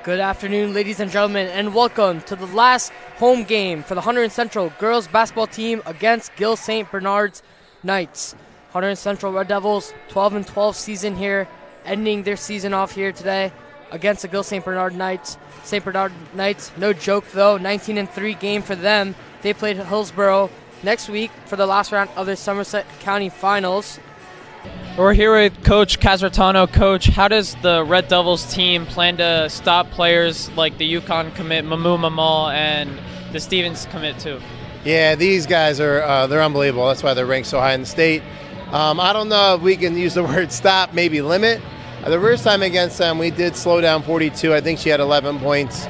Good afternoon, ladies and gentlemen, and welcome to the last home game for the Hunterdon Central girls basketball team against Gill St. Bernard's Knights. Hunterdon Central Red Devils, 12-12 season here, ending their season off here today against the Gill St. Bernard Knights. St. Bernard Knights, no joke though, 19-3 game for them. They played Hillsborough next week for the last round of their Somerset County Finals. We're here with Coach Casartano. Coach, how does the Red Devils team plan to stop players like the Yukon commit Mamu Mamal and the Stevens commit too? Yeah, these guys are they're unbelievable. That's why they're ranked so high in the state. I don't know if we can use the word stop, maybe limit. The first time against them, we did slow down 42. I think she had 11 points.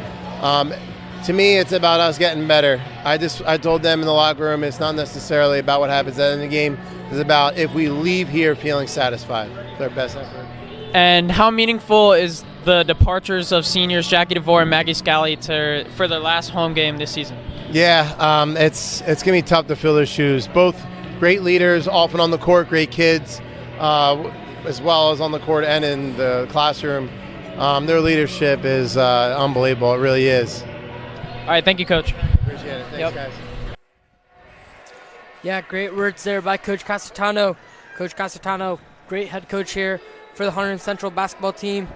To me, it's about us getting better. I told them in the locker room, it's not necessarily about what happens at the end of the game. It's about if we leave here feeling satisfied. It's our best effort. And how meaningful is the departures of seniors Jackie DeVore and Maggie Scally for their last home game this season? Yeah, it's going to be tough to fill their shoes. Both great leaders, often on the court, great kids, as well as on the court and in the classroom. Their leadership is unbelievable. It really is. All right, thank you, Coach. Appreciate it. Thanks, guys. Yeah, great words there by Coach Casartano. Coach Casartano, great head coach here for the Hunterdon Central basketball team.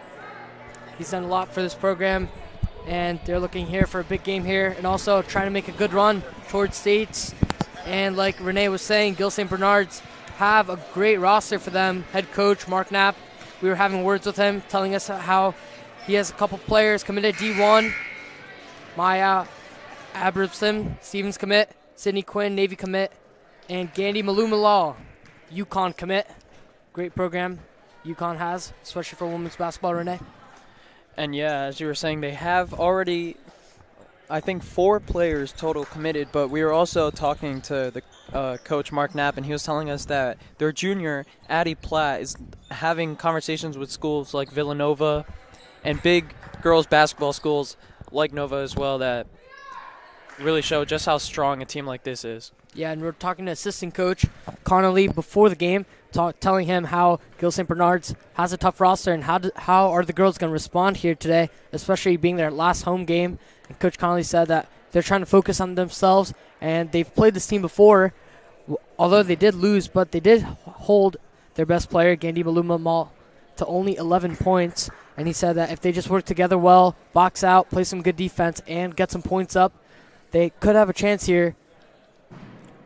He's done a lot for this program, and they're looking here for a big game here and also trying to make a good run towards states. And like Renee was saying, Gill St. Bernard's have a great roster for them. Head coach Mark Knapp, we were having words with him, telling us how he has a couple players committed D1. Maya Abramson, Stevens commit, Sydney Quinn, Navy commit, and Gandhi Malumala, Yukon commit. Great program Yukon has, especially for women's basketball, Renee. And yeah, as you were saying, they have already, I think, 4 players total committed, but we were also talking to the coach Mark Knapp, and he was telling us that their junior, Addie Platt, is having conversations with schools like Villanova and big girls basketball schools like Nova as well that really show just how strong a team like this is. Yeah, and we're talking to assistant coach Connolly before the game, telling him how Gill St. Bernard's has a tough roster and how are the girls going to respond here today, especially being their last home game. And Coach Connolly said that they're trying to focus on themselves, and they've played this team before, although they did lose, but they did hold their best player, Gandhi Maluma Mal, to only 11 points. And he said that if they just work together well, box out, play some good defense, and get some points up, they could have a chance here.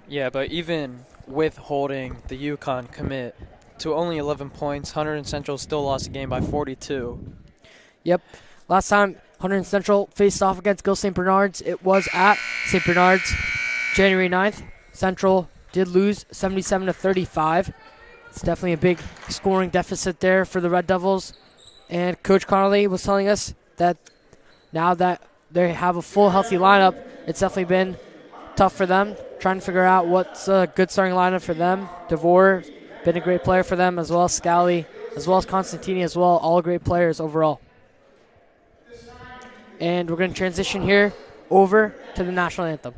Yeah, but even with holding the Yukon commit to only 11 points, Hunterdon Central still lost the game by 42. Yep. Last time Hunterdon Central faced off against Gill St. Bernard's, it was at St. Bernard's January 9th. Central did lose 77-35. It's definitely a big scoring deficit there for the Red Devils. And Coach Connolly was telling us that now that they have a full healthy lineup, it's definitely been tough for them, trying to figure out what's a good starting lineup for them. DeVore, been a great player for them, as well as Scally, as well as Constantini as well, all great players overall. And we're going to transition here over to the national anthem.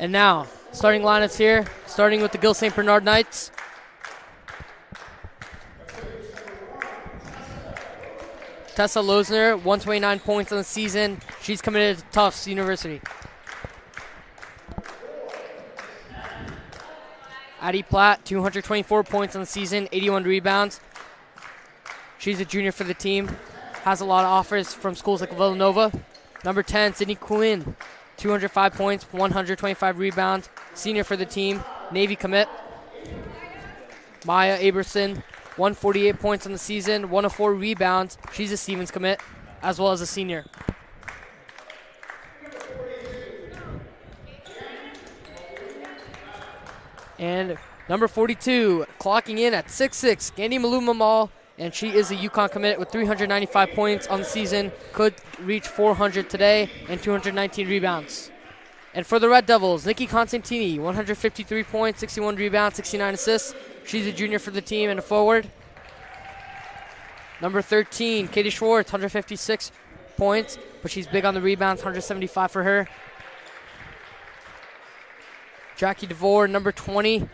And now, starting lineups here, starting with the Gill St. Bernard Knights. Tessa Losner, 129 points on the season. She's committed to Tufts University. Addie Platt, 224 points on the season, 81 rebounds. She's a junior for the team. Has a lot of offers from schools like Villanova. Number 10, Sydney Quinn, 205 points, 125 rebounds. Senior for the team, Navy commit. Maya Aberson, 148 points on the season, 104 rebounds. She's a Stevens commit, as well as a senior. And number 42, clocking in at 6'6", Gandhi Maluma Mall, and she is a UConn commit with 395 points on the season, could reach 400 today, and 219 rebounds. And for the Red Devils, Nikki Constantini, 153 points, 61 rebounds, 69 assists. She's a junior for the team and a forward. Number 13, Katie Schwartz, 156 points, but she's big on the rebounds, 175 for her. Jackie DeVore, number 20,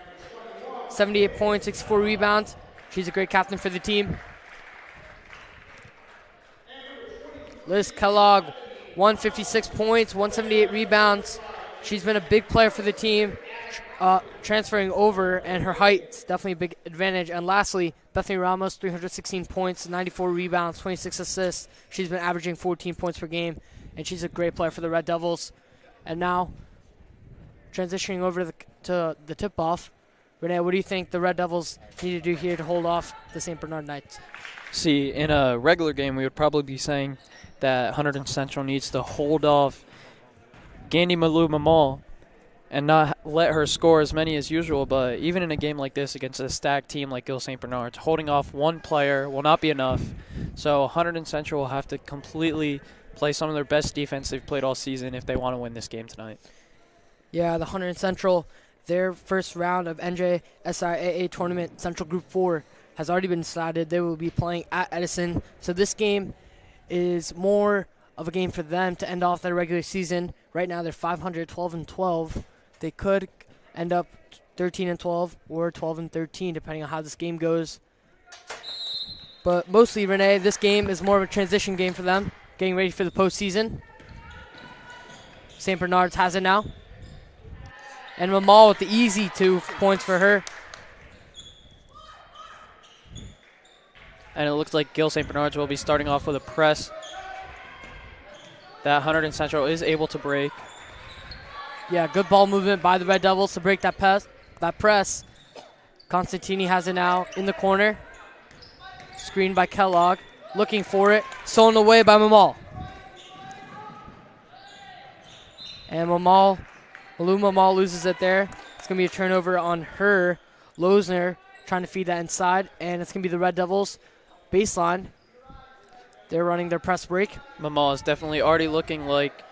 78 points, 64 rebounds. She's a great captain for the team. Liz Kellogg, 156 points, 178 rebounds. She's been a big player for the team, transferring over, and her height's definitely a big advantage. And lastly, Bethany Ramos, 316 points, 94 rebounds, 26 assists. She's been averaging 14 points per game, and she's a great player for the Red Devils. And now, transitioning over to the tip-off, Renee, what do you think the Red Devils need to do here to hold off the St. Bernard Knights? See, in a regular game, we would probably be saying that Hunterdon Central needs to hold off Gandhi Maluma Mall and not let her score as many as usual. But even in a game like this against a stacked team like Gill St. Bernard's, holding off one player will not be enough. So Hunterdon Central will have to completely play some of their best defense they've played all season if they want to win this game tonight. Yeah, the Hunterdon Central, their first round of NJSIAA tournament, Central Group 4, has already been decided. They will be playing at Edison. So this game is more of a game for them to end off their regular season. Right now they're 500, 12-12. They could end up 13-12 or 12-13, depending on how this game goes. But mostly, Renee, this game is more of a transition game for them, getting ready for the postseason. St. Bernard's has it now. And Mamal with the easy 2 points for her. And it looks like Gill St. Bernard's will be starting off with a press that Hunterdon Central is able to break. Yeah, good ball movement by the Red Devils to break that press. Constantini has it now in the corner. Screened by Kellogg. Looking for it. Stolen away by Mamal. And Maluma Mamal loses it there. It's going to be a turnover on her. Losner trying to feed that inside. And it's going to be the Red Devils baseline. They're running their press break. Mamal is definitely already looking like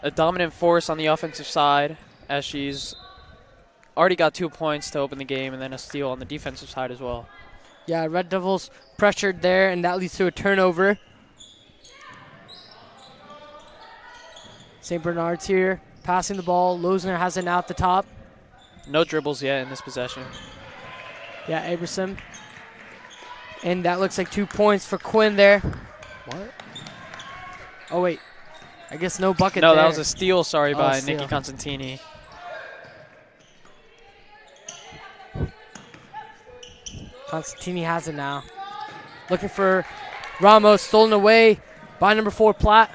a dominant force on the offensive side, as she's already got 2 points to open the game and then a steal on the defensive side as well. Yeah, Red Devils pressured there, and that leads to a turnover. St. Bernard's here, passing the ball. Losner has it now at the top. No dribbles yet in this possession. Yeah, Aberson. And that looks like 2 points for Quinn there. What? Oh, wait. I guess no bucket No, there. that was a steal, sorry, by steal. Nikki Constantini. Constantini has it now. Looking for Ramos, stolen away by number 4, Platt.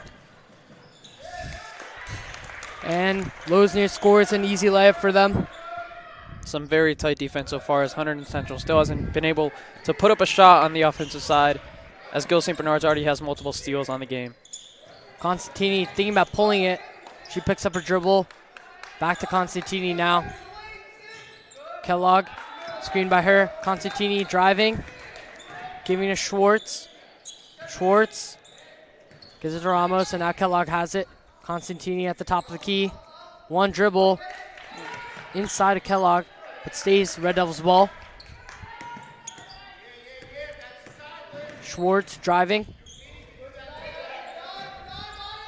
And Losner scores an easy layup for them. Some very tight defense so far, as Hunterdon Central still hasn't been able to put up a shot on the offensive side, as Gill St. Bernard's already has multiple steals on the game. Constantini thinking about pulling it. She picks up her dribble. Back to Constantini now. Kellogg, screened by her. Constantini driving. Giving to Schwartz. Schwartz gives it to Ramos, and now Kellogg has it. Constantini at the top of the key. One dribble inside of Kellogg, but stays Red Devils ball. Schwartz driving.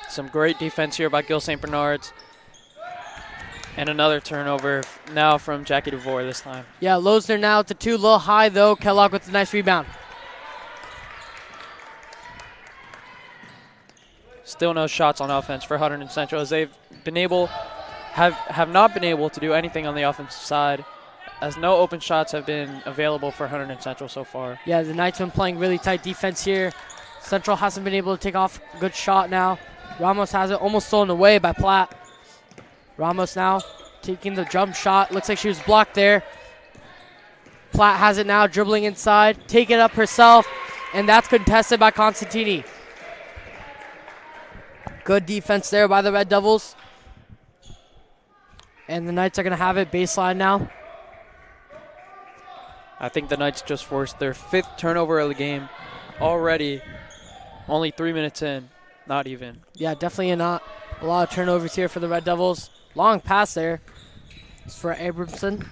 Some great defense here by Gill St. Bernard's. And another turnover now from Jackie DeVore this time. Yeah, Losner now to 2, a little high though. Kellogg with a nice rebound. Still no shots on offense for Hunterdon Central as they've been able, have not been able to do anything on the offensive side, as no open shots have been available for Hunterdon Central so far. Yeah, the Knights been playing really tight defense here. Central hasn't been able to take off a good shot now. Ramos has it almost stolen away by Platt. Ramos now taking the jump shot. Looks like she was blocked there. Platt has it now, dribbling inside, take it up herself, and that's contested by Constantini. Good defense there by the Red Devils. And the Knights are going to have it baseline now. I think the Knights just forced their 5th turnover of the game already. Only 3 minutes in, not even. Yeah, definitely a lot of turnovers here for the Red Devils. Long pass there. It's for Abramson.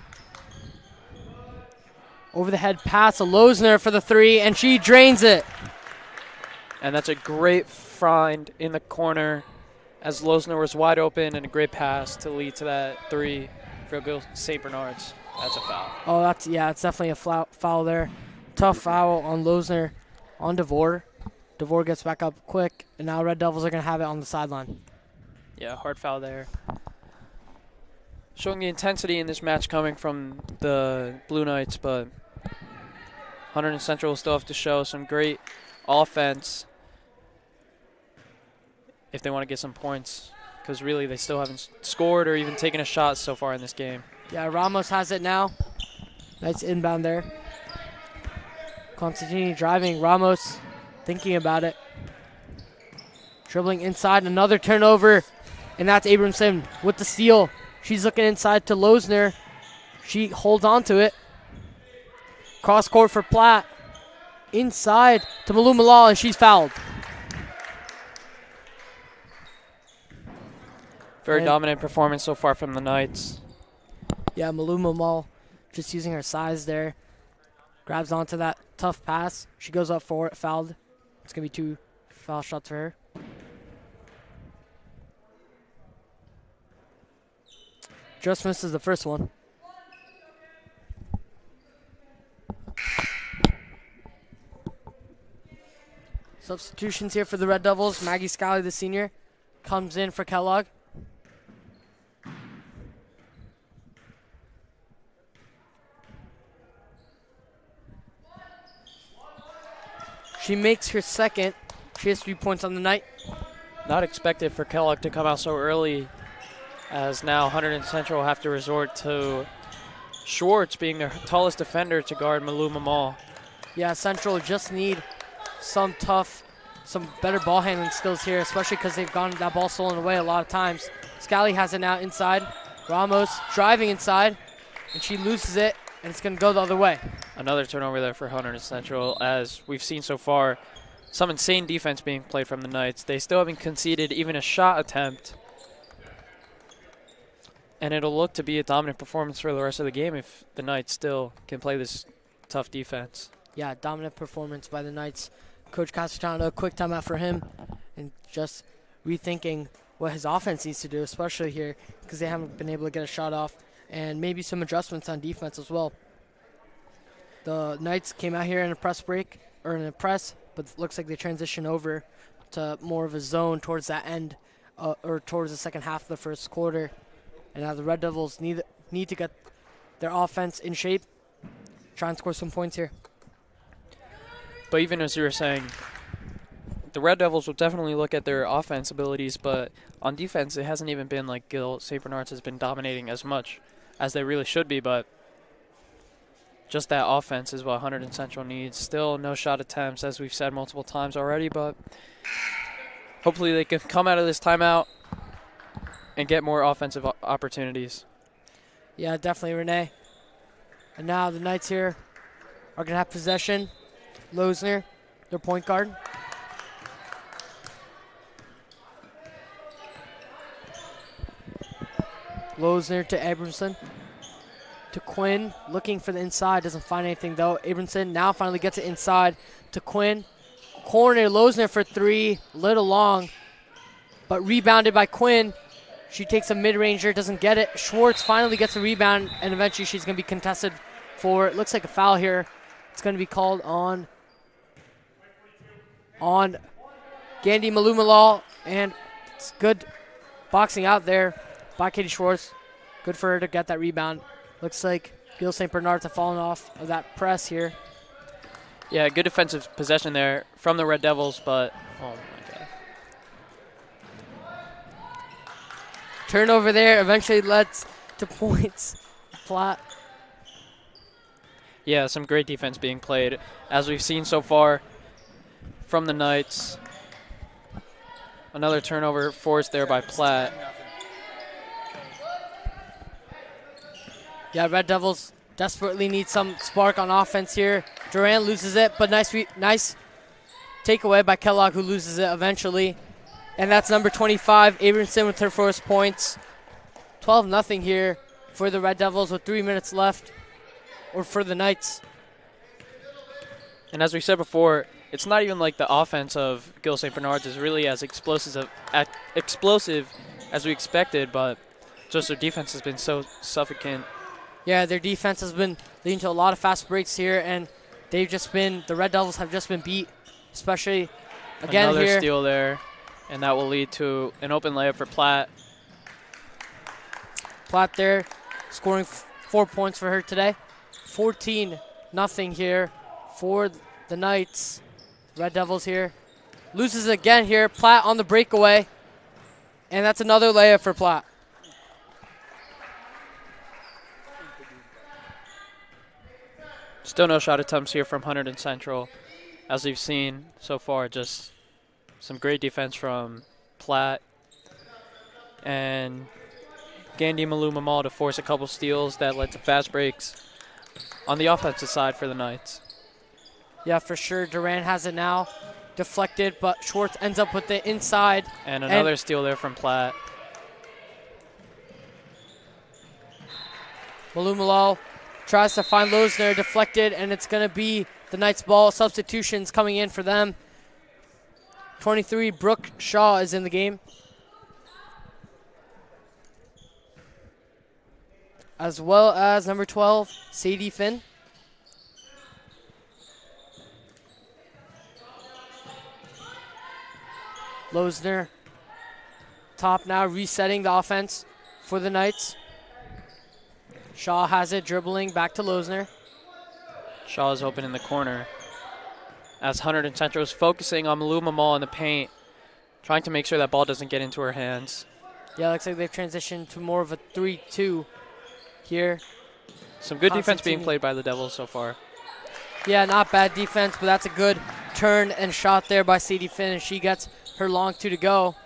Over the head pass to Losner for the 3, and she drains it. And that's a great find in the corner as Losner was wide open, and a great pass to lead to that 3 for Gill St. Bernard's. That's a foul. Oh, it's definitely a foul there. Tough foul on Losner on DeVore. DeVore gets back up quick, and now Red Devils are going to have it on the sideline. Yeah, hard foul there. Showing the intensity in this match coming from the Blue Knights, but Hunterdon Central will still have to show some great offense if they want to get some points, because really they still haven't scored or even taken a shot so far in this game. Yeah, Ramos has it now. Nice inbound there. Constantini driving. Ramos thinking about it. Dribbling inside. Another turnover. And that's Abramson with the steal. She's looking inside to Losner. She holds on to it. Cross court for Platt. Inside to Malou Malal, and she's fouled. Very dominant performance so far from the Knights. Yeah, Malou Malal just using her size there. Grabs onto that tough pass. She goes up for it, fouled. It's going to be 2 foul shots for her. Just misses the first one. Substitutions here for the Red Devils. Maggie Scally, the senior, comes in for Kellogg. She makes her second. She has 3 points on the night. Not expected for Kellogg to come out so early, as now Hunterdon Central will have to resort to Schwartz being their tallest defender to guard Malou Mamal. Yeah, Central just need some better ball handling skills here, especially because they've gotten that ball stolen away a lot of times. Scally has it now inside. Ramos driving inside, and she loses it, and it's going to go the other way. Another turnover there for Hunterdon Central, as we've seen so far. Some insane defense being played from the Knights. They still haven't conceded even a shot attempt. And it'll look to be a dominant performance for the rest of the game if the Knights still can play this tough defense. Yeah, dominant performance by the Knights. Coach Casertano, a quick timeout for him, and just rethinking what his offense needs to do, especially here because they haven't been able to get a shot off, and maybe some adjustments on defense as well. The Knights came out here in a press break, or in a press, but it looks like they transition over to more of a zone towards that end, or towards the second half of the first quarter. And now the Red Devils need to get their offense in shape, try and score some points here. But even as you were saying, the Red Devils will definitely look at their offense abilities, but on defense, it hasn't even been like Gill St. Bernard's has been dominating as much as they really should be, but just that offense is what Hunterdon Central needs. Still no shot attempts, as we've said multiple times already, but hopefully they can come out of this timeout and get more offensive opportunities. Yeah, definitely, Renee. And now the Knights here are going to have possession. Losner, their point guard. Losner to Abramson. To Quinn, looking for the inside, doesn't find anything though. Abramson now finally gets it inside to Quinn. Corner, Losner for 3, little long, but rebounded by Quinn. She takes a mid-ranger, doesn't get it. Schwartz finally gets a rebound, and eventually she's going to be contested for, it looks like a foul here. It's going to be called on Gandhi Malumalal, and it's good boxing out there by Katie Schwartz. Good for her to get that rebound. Looks like Gill St. Bernard's have fallen off of that press here. Yeah, good defensive possession there from the Red Devils, but oh my God. Turnover there eventually led to points. Platt. Yeah, some great defense being played, as we've seen so far from the Knights. Another turnover forced there by Platt. Yeah, Red Devils desperately need some spark on offense here. Duran loses it, but nice takeaway by Kellogg, who loses it eventually. And that's number 25, Abramson, with her first points. 12-0 here for the Red Devils with 3 minutes left, or for the Knights. And as we said before, it's not even like the offense of Gill St. Bernard's is really as explosive as we expected, but just their defense has been so suffocant. Yeah, their defense has been leading to a lot of fast breaks here, and the Red Devils have just been beat, especially again Another here. steal there, and that will lead to an open layup for Platt. Platt there, scoring 4 points for her today. 14-0 here for the Knights. Red Devils here. Loses again here. Platt on the breakaway. And that's another layup for Platt. Still no shot attempts here from Hunterdon Central. As we've seen so far, just some great defense from Platt and Gandhi Malumamal to force a couple steals that led to fast breaks on the offensive side for the Knights. Yeah, for sure. Duran has it now. Deflected, but Schwartz ends up with the inside. And another steal there from Platt. Malumalal tries to find Losner, deflected, and it's going to be the Knights' ball. Substitutions coming in for them. 23, Brooke Shaw is in the game, as well as number 12, Sadie Finn. Losner, top now, resetting the offense for the Knights. Shaw has it, dribbling back to Losner. Shaw is open in the corner, as Hunterdon Central is focusing on Malumamal in the paint, trying to make sure that ball doesn't get into her hands. Yeah, looks like they've transitioned to more of a 3-2 here. Some good defense being played by the Devils so far. Yeah, not bad defense, but that's a good turn and shot there by Sadie Finn, and she gets her long two to go.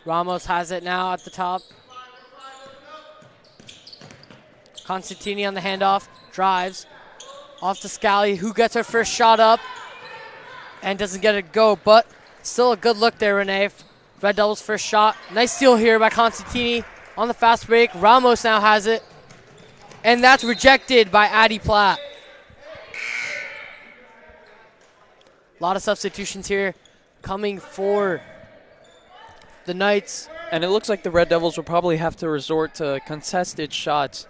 Ramos has it now at the top. Constantini on the handoff, drives off to Scally, who gets her first shot up and doesn't get it go, but still a good look there, Renee. Red Devils' first shot. Nice steal here by Constantini on the fast break. Ramos now has it, and that's rejected by Addie Platt. A lot of substitutions here coming for the Knights. And it looks like the Red Devils will probably have to resort to contested shots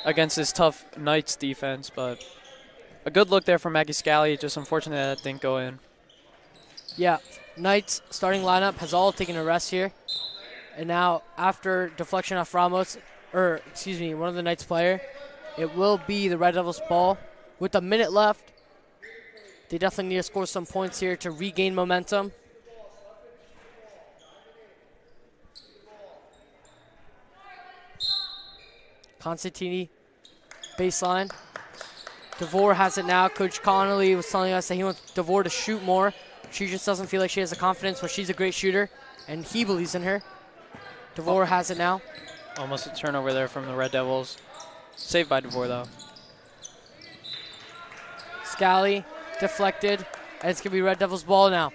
against this tough Knights defense, but a good look there from Maggie Scally. Just unfortunate that didn't go in. Yeah, Knights starting lineup has all taken a rest here. And now after deflection off Ramos, one of the Knights player, it will be the Red Devils ball. With a minute left, they definitely need to score some points here to regain momentum. Constantini, baseline. DeVore has it now. Coach Connolly was telling us that he wants DeVore to shoot more. She just doesn't feel like she has the confidence, but she's a great shooter, and he believes in her. DeVore has it now. Almost a turnover there from the Red Devils. Saved by DeVore, though. Scally deflected, and it's going to be Red Devils ball now.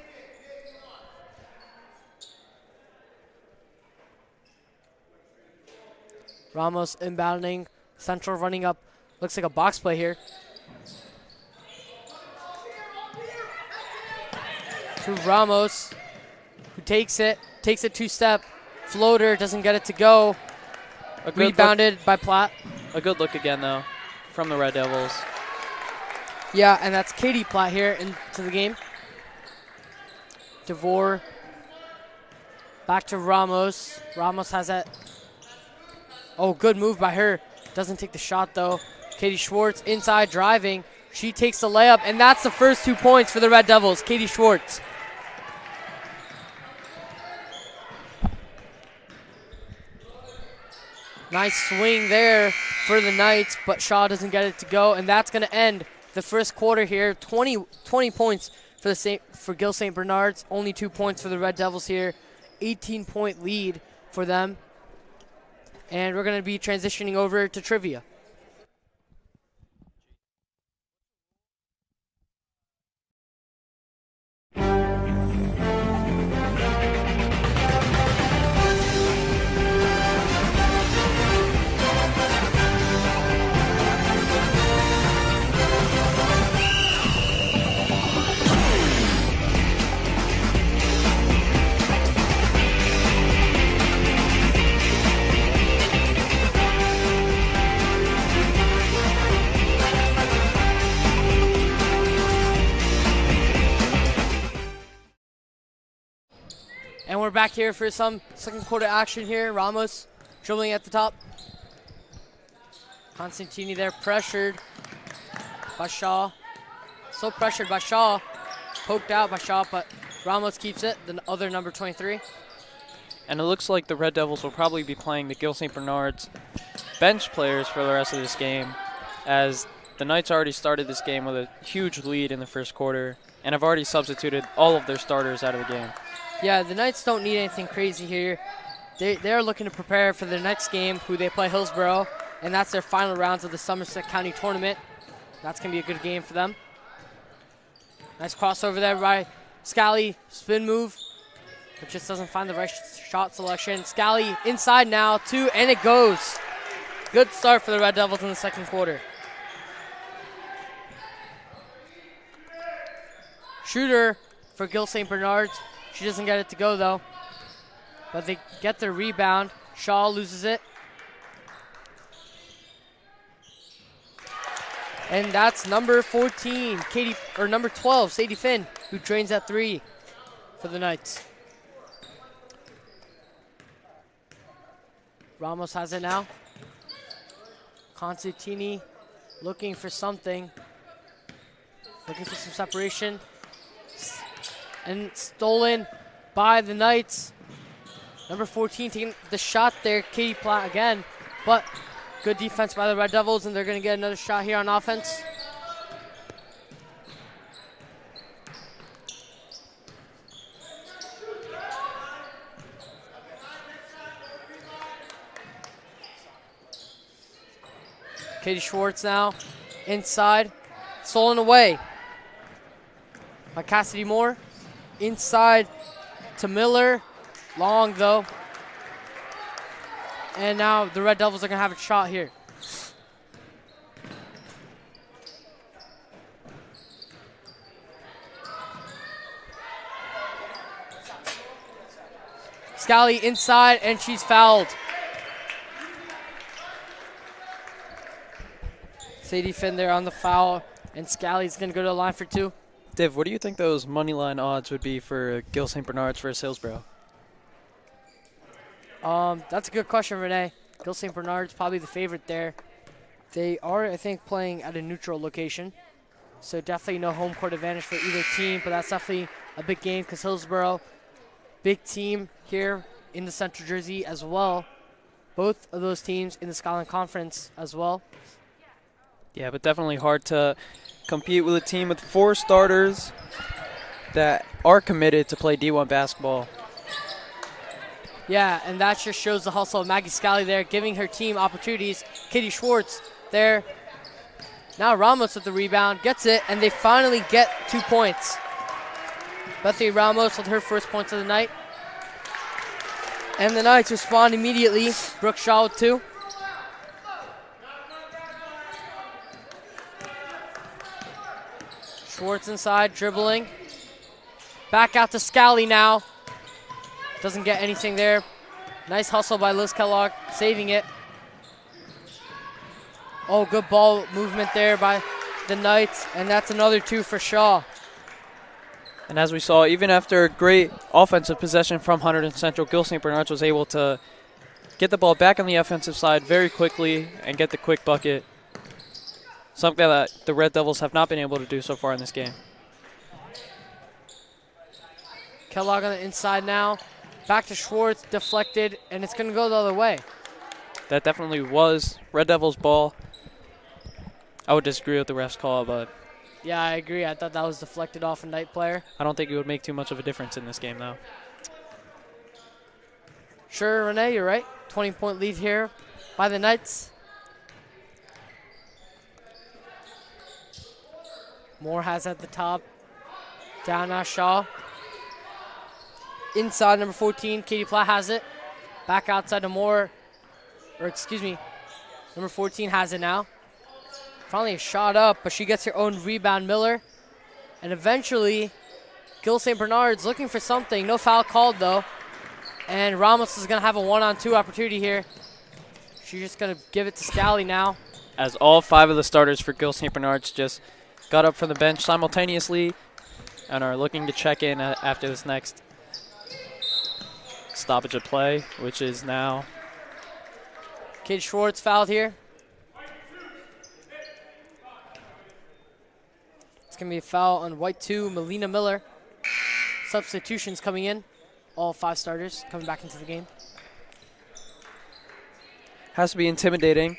Ramos inbounding. Central running up. Looks like a box play here. To Ramos, who takes it 2-step. Floater, doesn't get it to go. Rebounded by Platt. A good look again, though, from the Red Devils. Yeah, and that's Katie Platt here into the game. DeVore. Back to Ramos. Ramos has that. Oh, good move by her. Doesn't take the shot, though. Katie Schwartz inside driving. She takes the layup, and that's the first 2 points for the Red Devils. Katie Schwartz. Nice swing there for the Knights, but Shaw doesn't get it to go, and that's going to end the first quarter here. 20 points for Gill St. Bernard's, only 2 points for the Red Devils here. 18-point lead for them. And we're going to be transitioning over to trivia. And we're back here for some second quarter action here. Ramos dribbling at the top. Constantini there pressured by Shaw. So pressured by Shaw. Poked out by Shaw, but Ramos keeps it, the other number 23. And it looks like the Red Devils will probably be playing the Gill St. Bernard's bench players for the rest of this game, as the Knights already started this game with a huge lead in the first quarter and have already substituted all of their starters out of the game. Yeah, the Knights don't need anything crazy here. They're looking to prepare for their next game, who they play Hillsborough, and that's their final rounds of the Somerset County Tournament. That's going to be a good game for them. Nice crossover there by Scally, spin move, but just doesn't find the right shot selection. Scally inside now, two, and it goes. Good start for the Red Devils in the second quarter. Shooter for Gill St. Bernard's. She doesn't get it to go, though. But they get their rebound. Shaw loses it. And that's number 14, number 12, Sadie Finn, who drains that three for the Knights. Ramos has it now. Constantini looking for something. Looking for some separation. And stolen by the Knights. Number 14 taking the shot there, Katie Platt again. But good defense by the Red Devils, and they're going to get another shot here on offense. Katie Schwartz now inside, stolen away by Cassidy Moore. Inside to Miller, long though. And now the Red Devils are going to have a shot here. Scally inside, and she's fouled. Sadie Finn there on the foul, and Scally's going to go to the line for two. Div, what do you think those money line odds would be for Gill St. Bernard's versus Hillsborough? That's a good question, Renee. Gill St. Bernard's probably the favorite there. They are, I think, playing at a neutral location, so definitely no home court advantage for either team, but that's definitely a big game because Hillsborough, big team here in the Central Jersey as well. Both of those teams in the Scotland Conference as well. Yeah, but definitely hard to compete with a team with 4 starters that are committed to play D1 basketball. Yeah, and that just shows the hustle of Maggie Scally there, giving her team opportunities. Katie Schwartz there. Now Ramos with the rebound, gets it, and they finally get 2 points. Bethany Ramos with her first points of the night. And the Knights respond immediately. Brooke Shaw with 2. Schwartz inside, dribbling. Back out to Scally now. Doesn't get anything there. Nice hustle by Liz Kellogg, saving it. Oh, good ball movement there by the Knights, and that's another 2 for Shaw. And as we saw, even after great offensive possession from Hunterdon Central, Gill St. Bernard's was able to get the ball back on the offensive side very quickly and get the quick bucket. Something that the Red Devils have not been able to do so far in this game. Kellogg on the inside now. Back to Schwartz, deflected, and it's going to go the other way. That definitely was Red Devils' ball. I would disagree with the ref's call, but Yeah, I agree. I thought that was deflected off a Knight player. I don't think it would make too much of a difference in this game, though. Sure, Renee, you're right. 20-point lead here by the Knights. Moore has at the top. Down now Shaw. Inside number 14, Katie Platt has it. Back outside to Moore. Or excuse me, number 14 has it now. Finally a shot up, but she gets her own rebound, Miller. And eventually, Gill St. Bernard's looking for something. No foul called, though. And Ramos is going to have a 1-on-2 opportunity here. She's just going to give it to Scally now. As all 5 of the starters for Gill St. Bernard's just got up from the bench simultaneously and are looking to check in after this next stoppage of play, which is now. Kate Schwartz fouled here. It's going to be a foul on white 2, Melina Miller. Substitutions coming in. All 5 starters coming back into the game. Has to be intimidating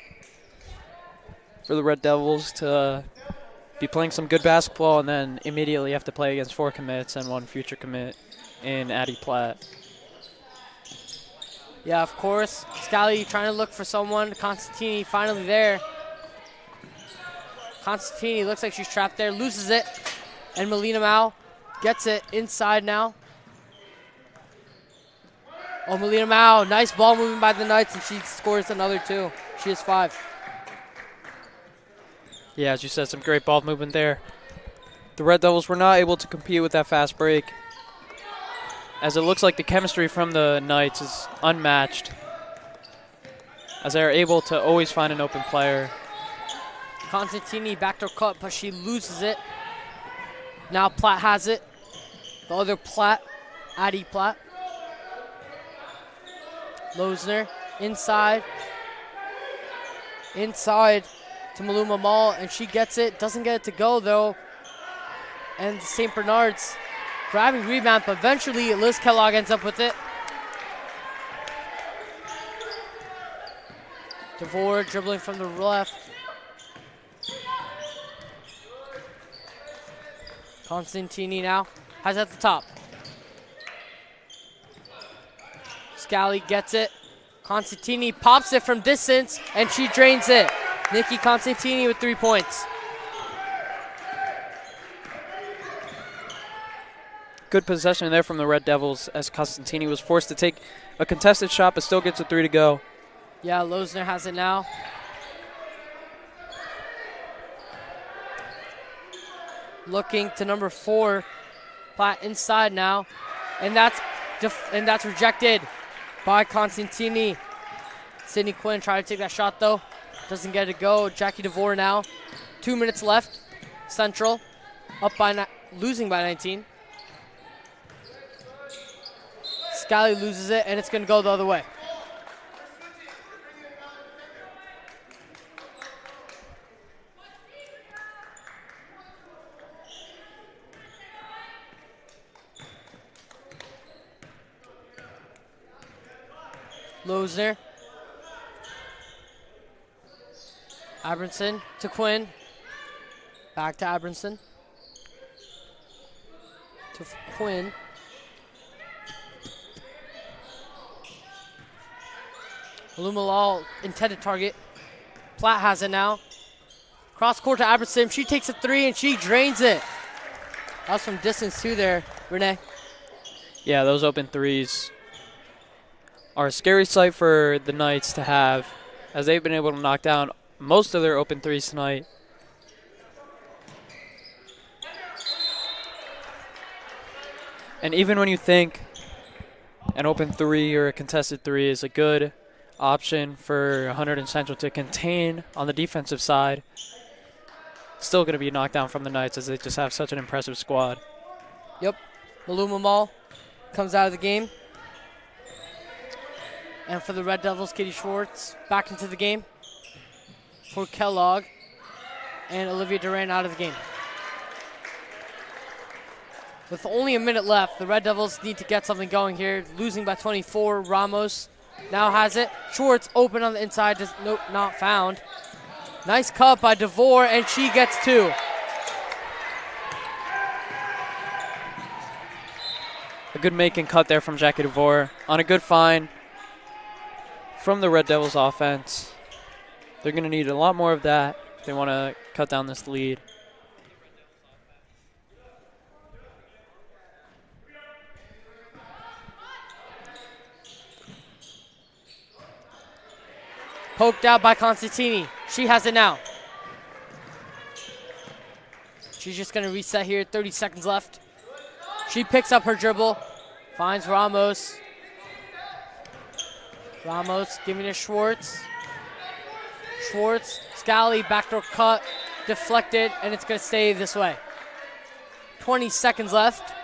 for the Red Devils to be playing some good basketball and then immediately have to play against 4 commits and 1 future commit in Addie Platt. Yeah, of course. Scally trying to look for someone. Constantini finally there. Constantini looks like she's trapped there, loses it. And Melina Mao gets it inside now. Oh, Melina Mao, nice ball moving by the Knights, and she scores another 2. She has 5. Yeah, as you said, some great ball movement there. The Red Devils were not able to compete with that fast break, as it looks like the chemistry from the Knights is unmatched, as they are able to always find an open player. Constantini backdoor cut, but she loses it. Now Platt has it. The other Platt, Addie Platt. Losner inside. Inside to Maluma Mall, and she gets it. Doesn't get it to go, though. And St. Bernard's grabbing rebound, but eventually Liz Kellogg ends up with it. DeVore dribbling from the left. Constantini now has it at the top. Scally gets it. Constantini pops it from distance, and she drains it. Nikki Constantini with 3 points. Good possession there from the Red Devils, as Constantini was forced to take a contested shot but still gets a 3 to go. Yeah, Losner has it now. Looking to number 4, Platt inside now, and that's rejected by Constantini. Sydney Quinn tried to take that shot though, doesn't get it to go. Jackie DeVore now, 2 minutes left. Central up by losing by 19. Scally loses it, and it's going to go the other way. Losner. Abramson to Quinn. Back to Abramson. To Quinn. Alumalal intended target. Platt has it now. Cross court to Abramson. She takes a 3 and she drains it. That was from distance too there, Renee. Yeah, those open threes are a scary sight for the Knights to have, as they've been able to knock down most of their open threes tonight. And even when you think an open three or a contested three is a good option for Hunterdon Central to contain on the defensive side. Still going to be knocked down from the Knights as they just have such an impressive squad. Yep. Maluma Mall comes out of the game. And for the Red Devils, Katie Schwartz back into the game. For Kellogg and Olivia Duran out of the game. With only a minute left, the Red Devils need to get something going here. Losing by 24, Ramos now has it. Schwartz open on the inside, just nope, not found. Nice cut by DeVore, and she gets 2. A good make and cut there from Jackie DeVore on a good find from the Red Devils offense. They're going to need a lot more of that if they want to cut down this lead. Poked out by Constantini. She has it now. She's just going to reset here. 30 seconds left. She picks up her dribble. Finds Ramos. Ramos giving to Schwartz. Schwartz, Scally, backdoor cut, deflected, and it's going to stay this way. 20 seconds left.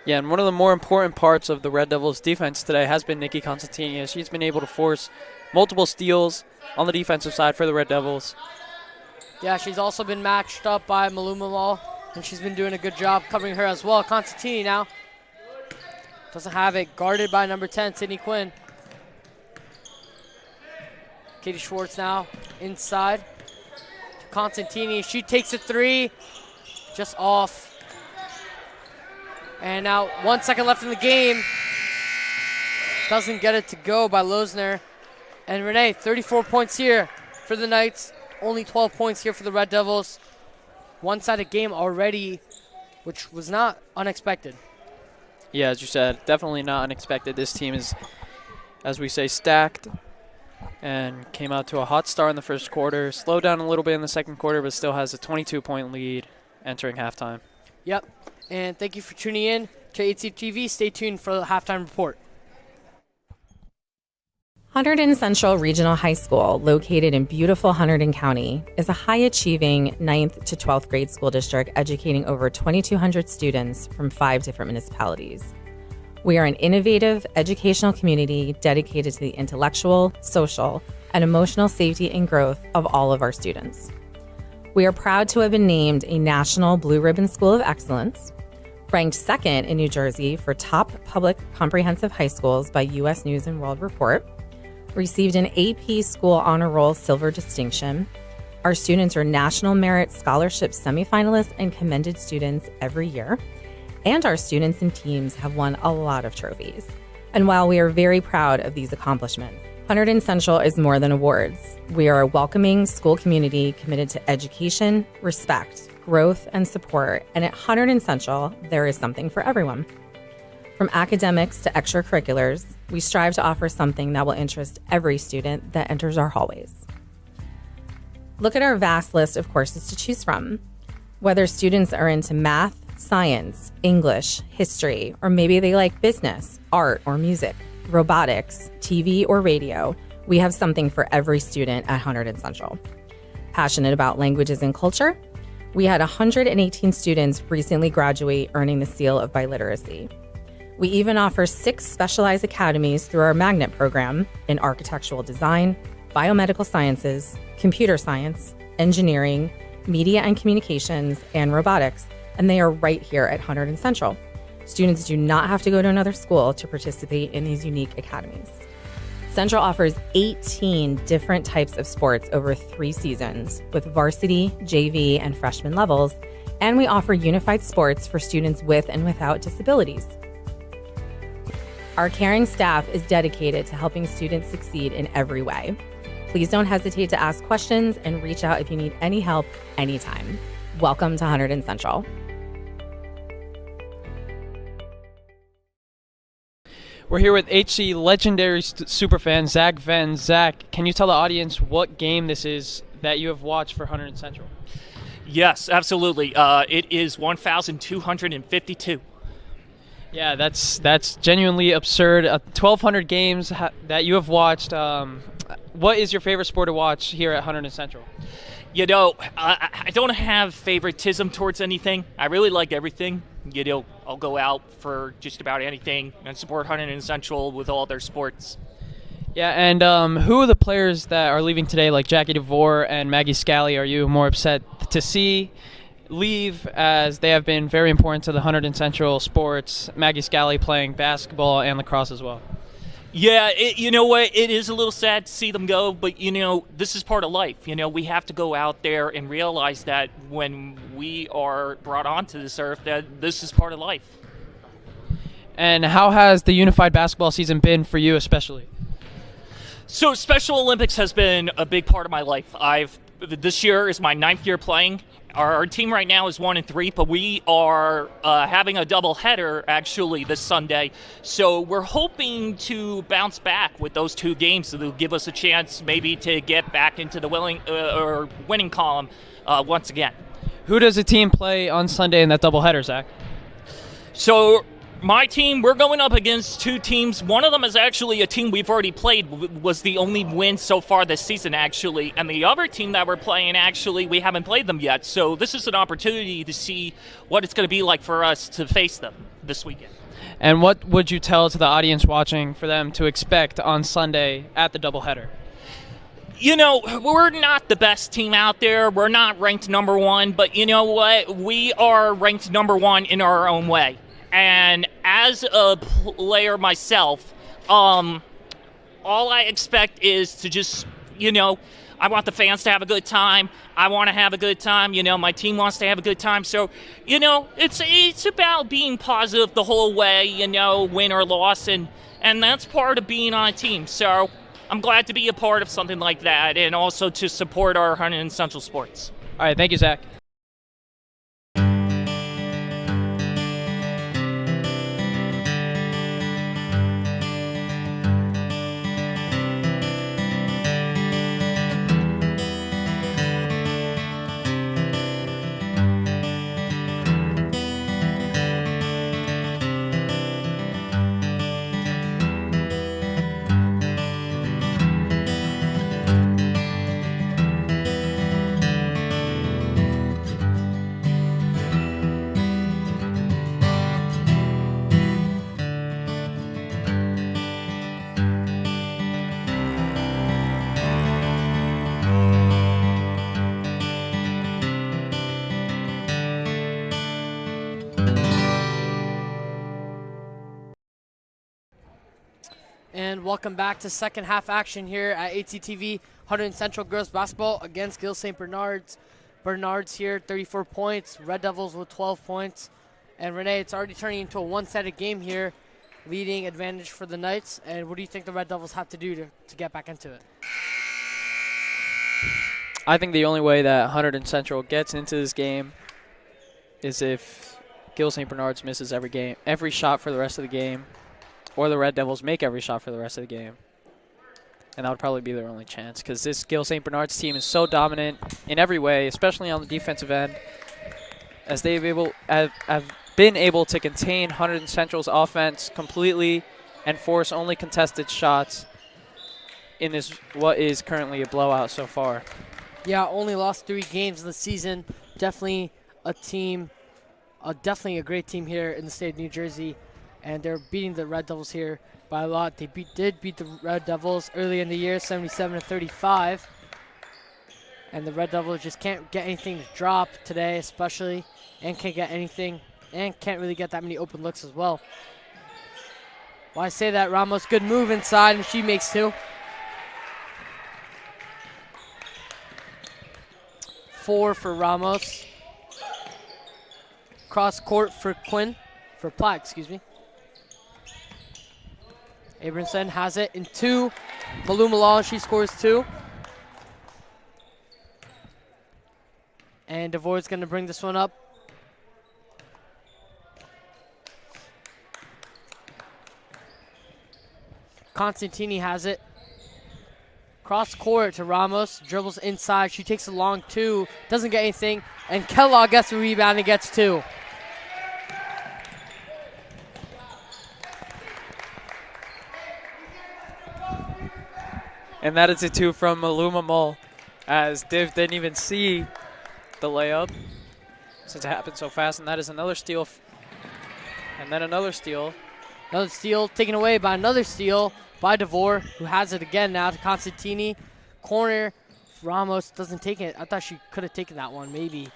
Yeah, and one of the more important parts of the Red Devils' defense today has been Nikki Constantini, as she's been able to force multiple steals on the defensive side for the Red Devils. Yeah, she's also been matched up by Maluma Mall, and she's been doing a good job covering her as well. Constantini now doesn't have it, guarded by number 10, Sydney Quinn. Katie Schwartz now inside. Constantini, she takes a 3, just off. And now 1 second left in the game. Doesn't get it to go by Losner. And Renee, 34 points here for the Knights. Only 12 points here for the Red Devils. One-sided game already, which was not unexpected. Yeah, as you said, definitely not unexpected. This team is, as we say, stacked and came out to a hot start in the first quarter. Slowed down a little bit in the second quarter, but still has a 22-point lead entering halftime. Yep. And thank you for tuning in to HCTV. Stay tuned for the halftime report. Hunterdon Central Regional High School, located in beautiful Hunterdon County, is a high-achieving 9th to 12th grade school district educating over 2,200 students from 5 different municipalities. We are an innovative educational community dedicated to the intellectual, social, and emotional safety and growth of all of our students. We are proud to have been named a National Blue Ribbon School of Excellence, ranked second in New Jersey for top public comprehensive high schools by U.S. News & World Report, received an AP School Honor Roll Silver Distinction. Our students are National Merit Scholarship semifinalists and commended students every year. And our students and teams have won a lot of trophies. And while we are very proud of these accomplishments, Hunterdon Central is more than awards. We are a welcoming school community committed to education, respect, growth, and support. And at Hunterdon Central, there is something for everyone. From academics to extracurriculars, we strive to offer something that will interest every student that enters our hallways. Look at our vast list of courses to choose from. Whether students are into math, science, English, history, or maybe they like business, art, or music, robotics, TV, or radio, we have something for every student at Hunterdon Central. Passionate about languages and culture? We had 118 students recently graduate earning the seal of biliteracy. We even offer 6 specialized academies through our magnet program in architectural design, biomedical sciences, computer science, engineering, media and communications, and robotics, and they are right here at Hunterdon Central. Students do not have to go to another school to participate in these unique academies. Central offers 18 different types of sports over 3 seasons with varsity, JV, and freshman levels, and we offer unified sports for students with and without disabilities. Our caring staff is dedicated to helping students succeed in every way. Please don't hesitate to ask questions and reach out if you need any help anytime. Welcome to Hunterdon Central. We're here with HC legendary superfan Zach Venn. Zach, can you tell the audience what game this is that you have watched for Hunterdon Central? Yes, absolutely. It is 1,252. Yeah, that's genuinely absurd. 1,200 games that you have watched. What is your favorite sport to watch here at Hunterdon Central? You know, I don't have favoritism towards anything. I really like everything. You know, I'll go out for just about anything and support Hunterdon Central with all their sports. Yeah, and who are the players that are leaving today, like Jackie DeVore and Maggie Scally, are you more upset to see leave, as they have been very important to the Hunterdon Central sports? Maggie Scally playing basketball and lacrosse as well. Yeah, you know what? It is a little sad to see them go, but, you know, this is part of life. You know, we have to go out there and realize that when we are brought onto this earth, that this is part of life. And how has the unified basketball season been for you especially? So Special Olympics has been a big part of my life. This year is my 9th year playing. Our team right now is 1-3, but we are having a doubleheader actually this Sunday. So we're hoping to bounce back with those 2 games that'll give us a chance maybe to get back into the winning column once again. Who does the team play on Sunday in that doubleheader, Zach? So my team, we're going up against 2 teams. One of them is actually a team we've already played, was the only win so far this season, actually. And the other team that we're playing, actually, we haven't played them yet. So this is an opportunity to see what it's going to be like for us to face them this weekend. And what would you tell to the audience watching for them to expect on Sunday at the doubleheader? You know, we're not the best team out there. We're not ranked number 1. But you know what? We are ranked number 1 in our own way. And as a player myself, all I expect is to just, you know, I want the fans to have a good time. I want to have a good time. You know, my team wants to have a good time. So, you know, it's about being positive the whole way, you know, win or loss. And that's part of being on a team. So I'm glad to be a part of something like that and also to support our Hunterdon Central sports. All right, thank you, Zach. And welcome back to second half action here at ATTV. Hunterdon Central girls basketball against Gill St. Bernard's. Bernard's here, 34 points. Red Devils with 12 points. And Renee, it's already turning into a one-sided game here, leading advantage for the Knights. And what do you think the Red Devils have to do to get back into it? I think the only way that Hunterdon Central gets into this game is if Gill St. Bernard's misses every shot for the rest of the game, or the Red Devils make every shot for the rest of the game. And that would probably be their only chance, because this Gill St. Bernard's team is so dominant in every way, especially on the defensive end, as they've have been able to contain Hunterdon Central's offense completely and force only contested shots in this what is currently a blowout so far. Yeah, only lost 3 games in the season. Definitely a team, definitely a great team here in the state of New Jersey. And they're beating the Red Devils here by a lot. They did beat the Red Devils early in the year, 77-35. And the Red Devils just can't get anything to drop today, especially, and can't get anything, and can't really get that many open looks as well. Why I say that, Ramos, good move inside, and she makes 2. 4 for Ramos. Cross court for Platt, excuse me. Abramson has it in 2. Malou Malal, she scores 2. And DeVore's going to bring this one up. Constantini has it. Cross court to Ramos, dribbles inside. She takes a long 2, doesn't get anything. And Kellogg gets the rebound and gets 2. And that is a 2 from Maluma Mall, as Div didn't even see the layup since it happened so fast. And that is another steal. And then another steal. Another steal taken away by another steal by DeVore, who has it again now to Constantini. Corner. Ramos doesn't take it. I thought she could have taken that one, maybe.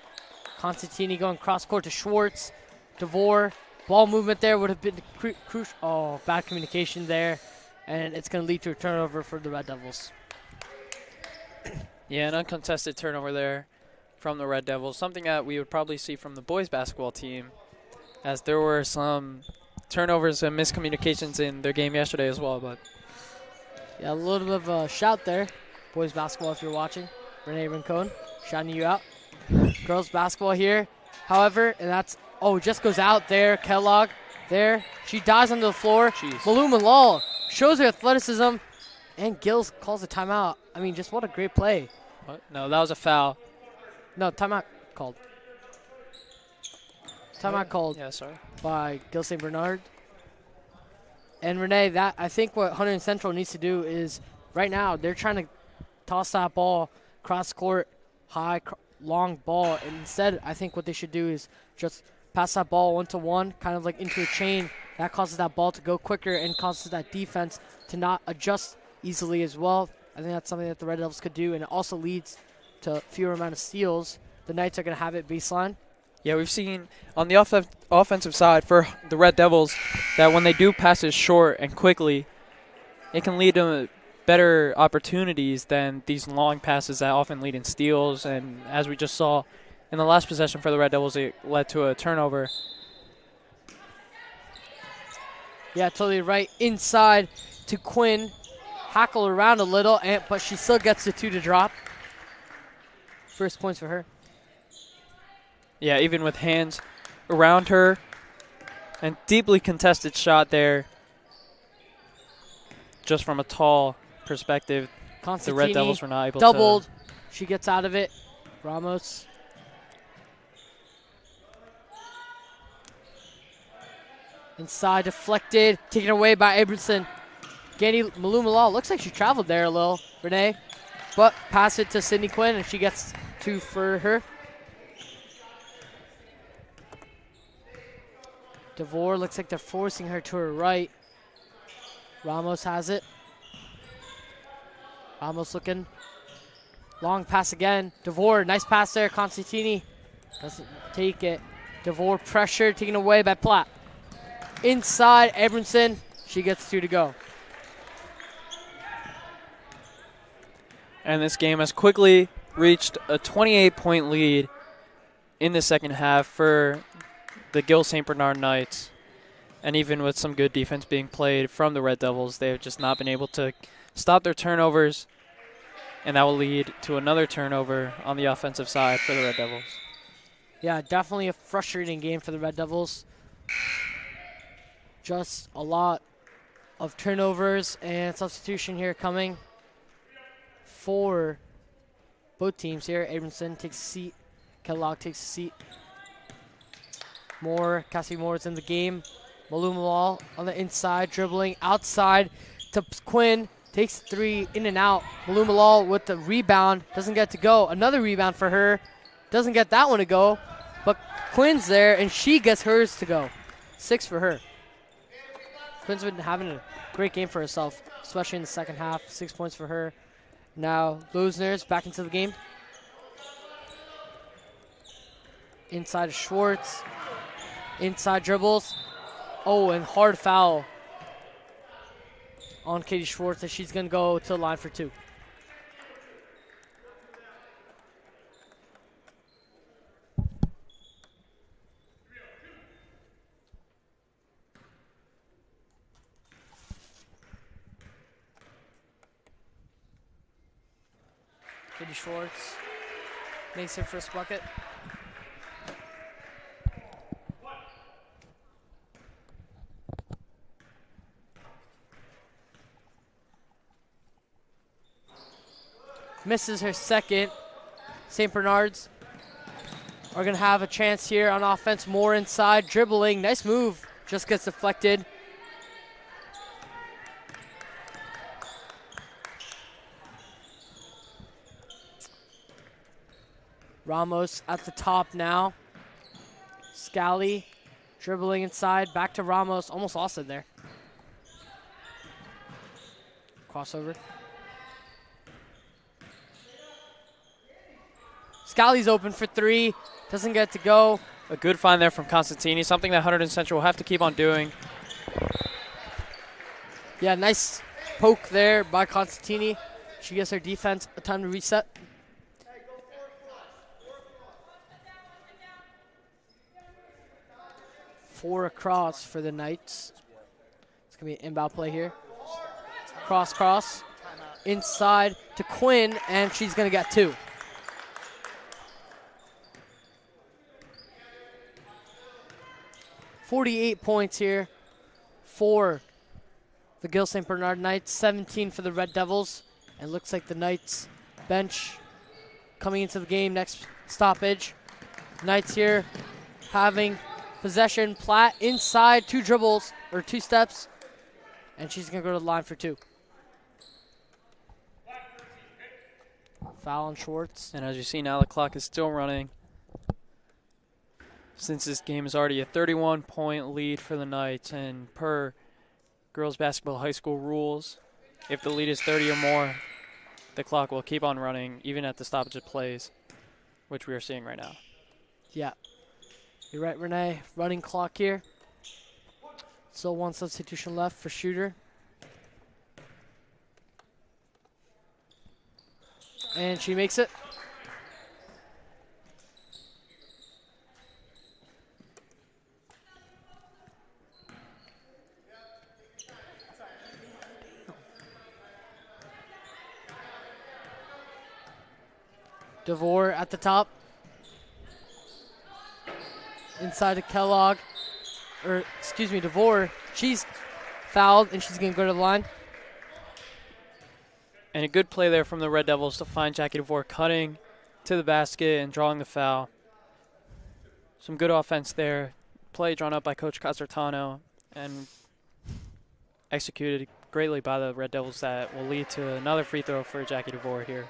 Constantini going cross court to Schwartz. DeVore. Ball movement there would have been crucial. Oh, bad communication there. And it's going to lead to a turnover for the Red Devils. Yeah, an uncontested turnover there from the Red Devils. Something that we would probably see from the boys basketball team, as there were some turnovers and miscommunications in their game yesterday as well. But yeah, a little bit of a shout there. Boys basketball, if you're watching. Renee Rincon shouting you out. Girls basketball here. However, and that's, oh, just goes out there. Kellogg there. She dives onto the floor. Maluma Lal shows her athleticism, and Gill calls a timeout. I mean, just what a great play. what? No, that was a foul. No, timeout called. Timeout called Yeah, sorry. by Gill St. Bernard. And Renee, that I think what Hunterdon Central needs to do is right now they're trying to toss that ball cross court, high, long ball. And instead, I think what they should do is just pass that ball 1-to-1, kind of like into a chain. That causes that ball to go quicker and causes that defense to not adjust easily as well. I think that's something that the Red Devils could do, and it also leads to fewer amount of steals. The Knights are going to have it baseline. Yeah, we've seen on the offensive side for the Red Devils that when they do passes short and quickly, it can lead to better opportunities than these long passes that often lead in steals. And as we just saw in the last possession for the Red Devils, it led to a turnover. Yeah, totally right. Inside to Quinn. Hackle around a little, but she still gets the 2 to drop. First points for her. Yeah, even with hands around her. And deeply contested shot there. Just from a tall perspective, the Red Devils were not able doubled. to. She gets out of it. Ramos. Inside, deflected, taken away by Abramson. Gandy Malumala, looks like she traveled there a little, Renee. But pass it to Sydney Quinn, and she gets 2 for her. DeVore looks like they're forcing her to her right. Ramos has it. Ramos looking. Long pass again. DeVore, nice pass there. Constantini doesn't take it. DeVore pressure taken away by Platt. Inside, Abramson. She gets 2 to go. And this game has quickly reached a 28-point lead in the second half for the Gill St. Bernard Knights. And even with some good defense being played from the Red Devils, they have just not been able to stop their turnovers. And that will lead to another turnover on the offensive side for the Red Devils. Yeah, definitely a frustrating game for the Red Devils. Just a lot of turnovers and substitution here coming for both teams here. Abramson takes a seat. Kellogg takes a seat. Cassie Moore is in the game. Malumawal on the inside, dribbling outside to Quinn. Takes 3 in and out. Malumawal with the rebound. Doesn't get to go. Another rebound for her. Doesn't get that one to go. But Quinn's there, and she gets hers to go. 6 for her. Quinn's been having a great game for herself, especially in the second half. 6 points for her. Now, Losner's back into the game. Inside of Schwartz. Inside dribbles. Oh, and hard foul on Katie Schwartz, and she's going to go to the line for 2. Katie Schwartz makes her first bucket. Misses her second. St. Bernard's are going to have a chance here on offense. More inside, dribbling. Nice move. Just gets deflected. Ramos at the top now. Scally dribbling inside, back to Ramos. Almost lost it there. Crossover. Scally's open for three. Doesn't get to go. A good find there from Constantini, something that Hunterdon Central will have to keep on doing. Yeah, nice poke there by Constantini. She gives her defense a time to reset. Four across for the Knights. It's going to be an inbound play here. Cross. Inside to Quinn, and she's going to get two. .48 points here for the Gill St. Bernard Knights, 17 for the Red Devils. And looks like the Knights bench coming into the game next stoppage. Knights here having possession. Platt inside, two dribbles, or two steps. And she's going to go to the line for two. Foul on Schwartz. And as you see now, the clock is still running. Since this game is already a 31-point lead for the Knights, and per girls basketball high school rules, if the lead is 30 or more, the clock will keep on running even at the stoppage of plays, which we are seeing right now. Yeah. You're right, Renee. Running clock here. Still one substitution left for shooter. And she makes it. DeVore at the top. Inside to Kellogg. DeVore. She's fouled, and she's going to go to the line. And a good play there from the Red Devils to find Jackie DeVore cutting to the basket and drawing the foul. Some good offense there. Play drawn up by Coach Casertano and executed greatly by the Red Devils that will lead to another free throw for Jackie DeVore here.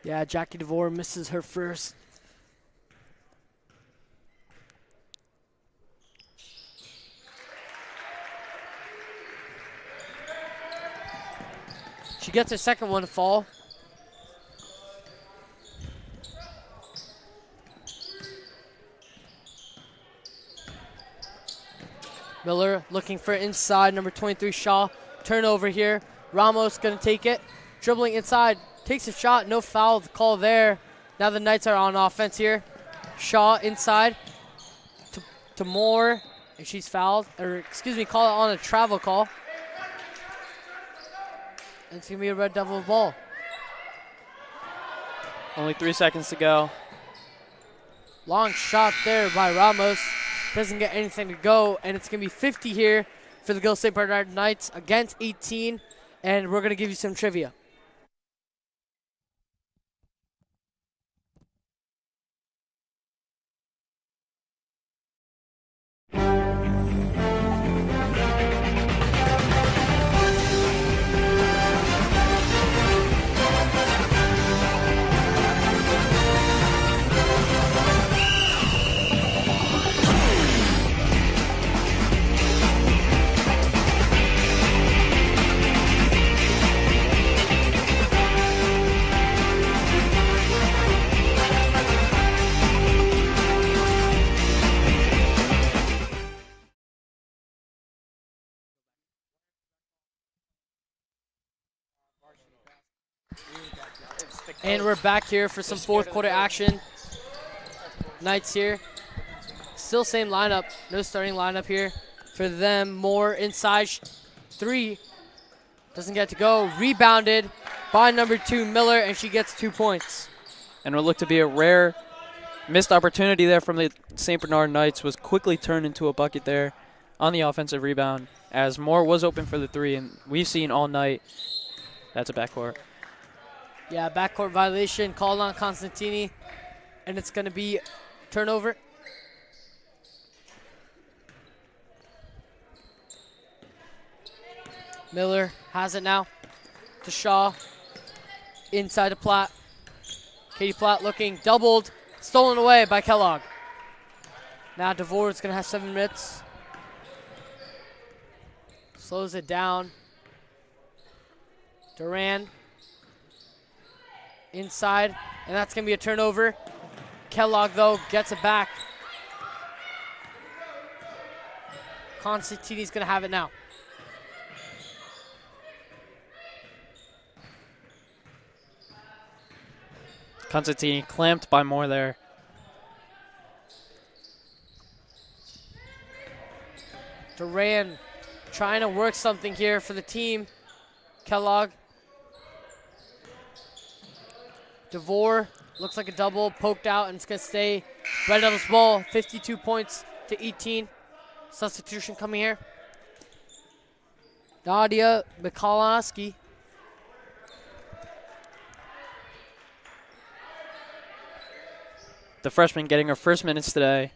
Yeah, Jackie DeVore misses her first. She gets her second one to fall. Miller looking for inside, number 23, Shaw. Turnover here. Ramos going to take it. Dribbling inside. Takes a shot, no foul call there. Now the Knights are on offense here. Shaw inside to Moore, and she's fouled. Or, excuse me, call it on a travel call. And it's going to be a Red Devil ball. Only 3 seconds to go. Long shot there by Ramos. Doesn't get anything to go, and it's going to be 50 here for the Gill St. Bernard Knights against 18. And we're going to give you some trivia. And we're back here for some fourth quarter action. Knights here. Still same lineup. No starting lineup here for them. Moore inside. Three. Doesn't get to go. Rebounded by number 2, Miller, and she gets 2 points. And what looked to be a rare missed opportunity there from the St. Bernard Knights was quickly turned into a bucket there on the offensive rebound as Moore was open for the three, and we've seen all night that's a backcourt. Yeah, backcourt violation called on Constantini, and it's going to be turnover. Miller has it now to Shaw. Inside to Platt. Katie Platt looking doubled, stolen away by Kellogg. Now DeVore is going to have 7 minutes. Slows it down. Duran inside, and that's going to be a turnover. Kellogg, though, gets it back. Constantini's going to have it now. Constantini clamped by Moore there. Duran trying to work something here for the team. Kellogg. DeVore looks like a double, poked out, and it's going to stay Red Devils ball. 52 points to 18. Substitution coming here. Nadia Mikhalaski. The freshman getting her first minutes today.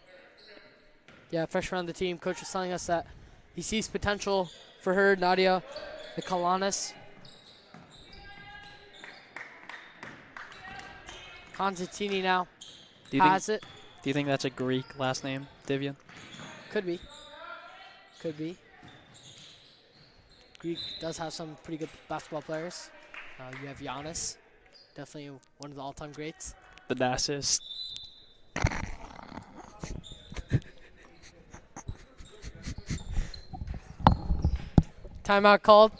Yeah, freshman on the team. Coach is telling us that he sees potential for her, Nadia Mikhalanis. Constantini now has it. Do you think that's a Greek last name, Divian? Could be. Could be. Greek does have some pretty good basketball players. You have Giannis, definitely one of the all-time greats. The Nassus. Timeout called.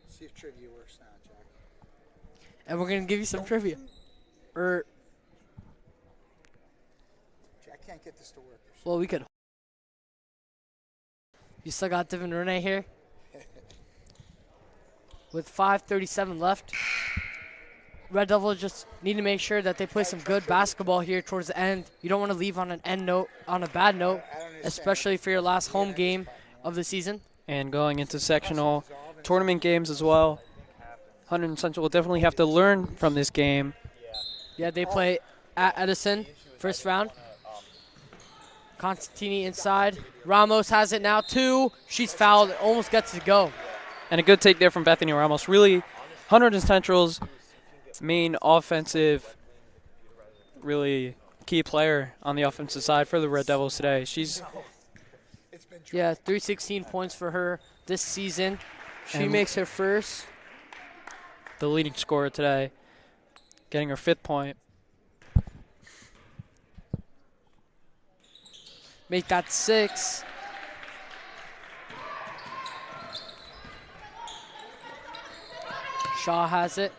See if trivia works now, Jack. And we're going to give you some trivia. Jack can't get this to work. Well, we could. You still got Devin Renee here. With 5:37 left. Red Devils just need to make sure that they play some good basketball here towards the end. You don't want to leave on an end note, on a bad note, especially for your last home game of the season. And going into sectional tournament games as well. Hunterdon Central will definitely have to learn from this game. Yeah, they play at Edison, first round. Constantini inside. Ramos has it now, 2. She's fouled, almost gets to go. And a good take there from Bethany Ramos. Really, Hunterdon Central's main offensive, really key player on the offensive side for the Red Devils today. She's 316 points for her this season. She makes her first. The leading scorer today, getting her 5th point. Make that 6. Shaw has it.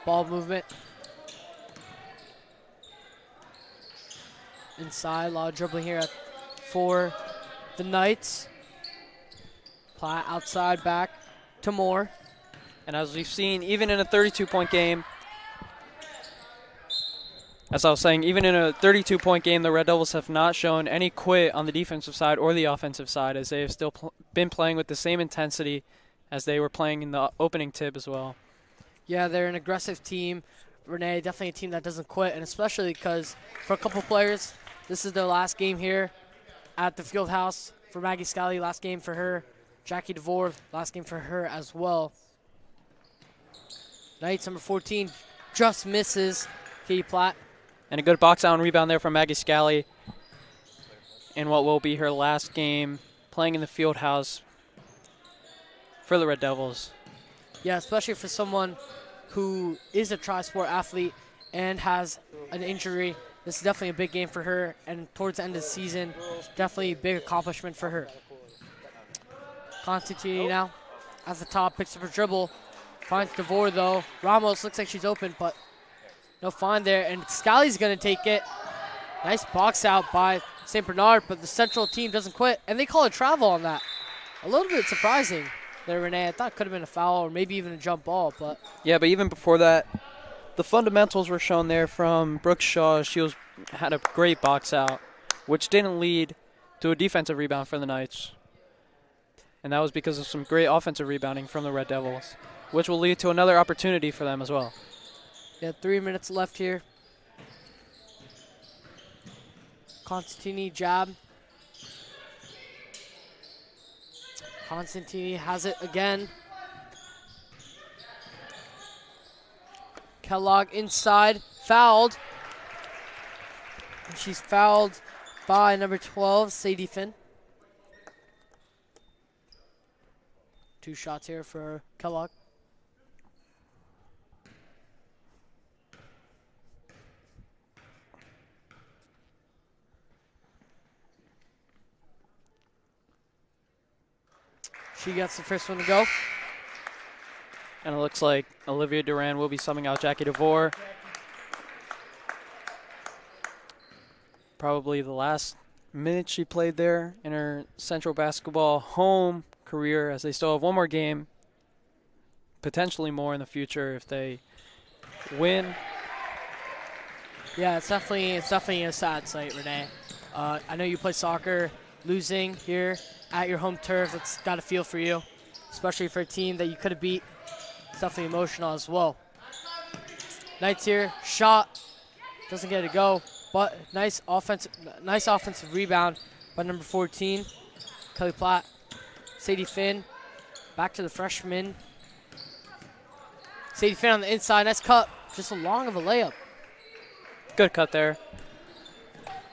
Ball movement. Inside, a lot of dribbling here for the Knights. Platt outside, back to Moore. And as we've seen, even in a 32-point game, as I was saying, even in a 32-point game, the Red Devils have not shown any quit on the defensive side or the offensive side, as they have still been playing with the same intensity as they were playing in the opening tip as well. Yeah, they're an aggressive team. Renee, definitely a team that doesn't quit, and especially because for a couple players, this is their last game here at the field house. For Maggie Scally, last game for her. Jackie DeVore, last game for her as well. Knights, number 14, just misses Katie Platt. And a good box out and rebound there from Maggie Scally in what will be her last game playing in the field house for the Red Devils. Yeah, especially for someone who is a tri-sport athlete and has an injury. This is definitely a big game for her, and towards the end of the season, definitely a big accomplishment for her. Constantini now at the top, picks up her dribble, finds DeVore though. Ramos looks like she's open, but no find there, and Scally's gonna take it. Nice box out by St. Bernard, but the Central team doesn't quit, and they call a travel on that. A little bit surprising there, Renee. I thought it could have been a foul or maybe even a jump ball, but. Yeah, but even before that, the fundamentals were shown there from Brooks Shaw. She had a great box out, which didn't lead to a defensive rebound for the Knights. And that was because of some great offensive rebounding from the Red Devils, which will lead to another opportunity for them as well. Yeah, 3 minutes left here. Constantini jab. Constantini has it again. Kellogg inside, fouled. And she's fouled by number 12, Sadie Finn. 2 shots here for Kellogg. She gets the first one to go. And it looks like Olivia Duran will be subbing out Jackie DeVore. Probably the last minute she played there in her Central Basketball home career, as they still have one more game, potentially more in the future if they win. Yeah, it's definitely a sad sight, Renee. I know you play soccer. Losing here at your home turf, it's got to feel for you, especially for a team that you could have beat. It's definitely emotional as well. Knights here, shot, doesn't get it to go, but nice offensive rebound by number 14, Kelly Platt. Sadie Finn, back to the freshman. Sadie Finn on the inside, nice cut, just a long of a layup. Good cut there.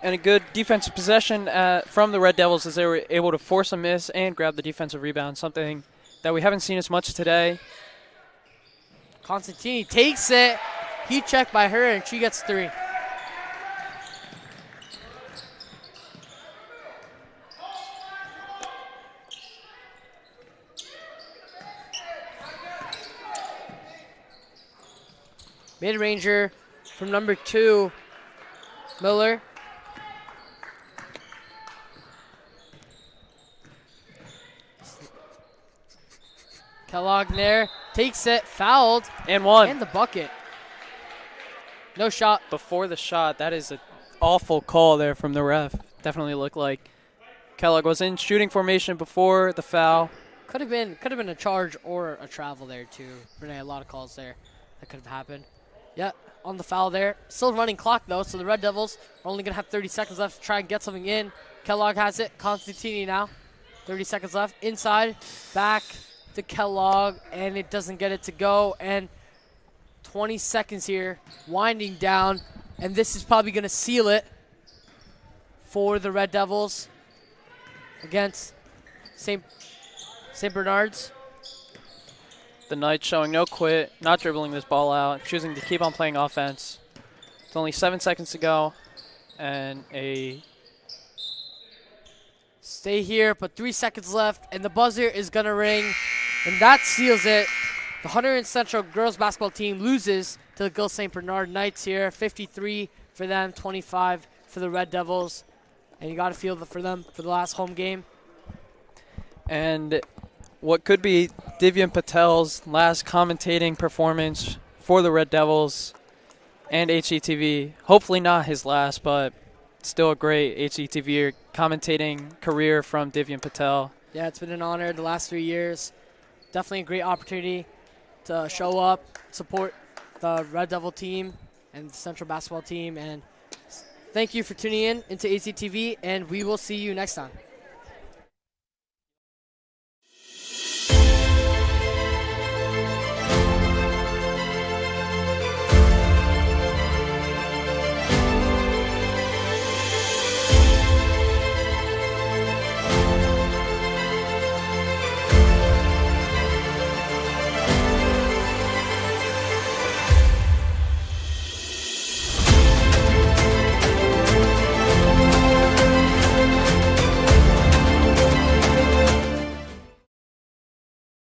And a good defensive possession from the Red Devils, as they were able to force a miss and grab the defensive rebound, something that we haven't seen as much today. Constantini takes it. Heat check by her, and she gets 3. Mid-ranger from number 2, Miller. Kellogg there, takes it, fouled. And one. And the bucket. No shot. Before the shot, that is an awful call there from the ref. Definitely looked like Kellogg was in shooting formation before the foul. Could have been a charge or a travel there too. Renee, a lot of calls there that could have happened. Yeah, on the foul there. Still running clock though, so the Red Devils are only gonna have 30 seconds left to try and get something in. Kellogg has it. Constantini now. 30 seconds left. Inside, back to Kellogg, and it doesn't get it to go. And 20 seconds here, winding down, and this is probably going to seal it for the Red Devils against St. Bernard's. The Knights showing no quit, not dribbling this ball out, choosing to keep on playing offense. It's only 7 seconds to go, and a stay here, but 3 seconds left, and the buzzer is going to ring, and that seals it. The Hunterdon Central girls basketball team loses to the Gill St. Bernard Knights here. 53 for them, 25 for the Red Devils. And you got to feel for them for the last home game. And what could be Divyan Patel's last commentating performance for the Red Devils and HGTV. Hopefully not his last, but still a great HGTV commentating career from Divyan Patel. Yeah, it's been an honor the last 3 years. Definitely a great opportunity to show up, support the Red Devil team and the Central basketball team. And thank you for tuning in into HGTV, and we will see you next time.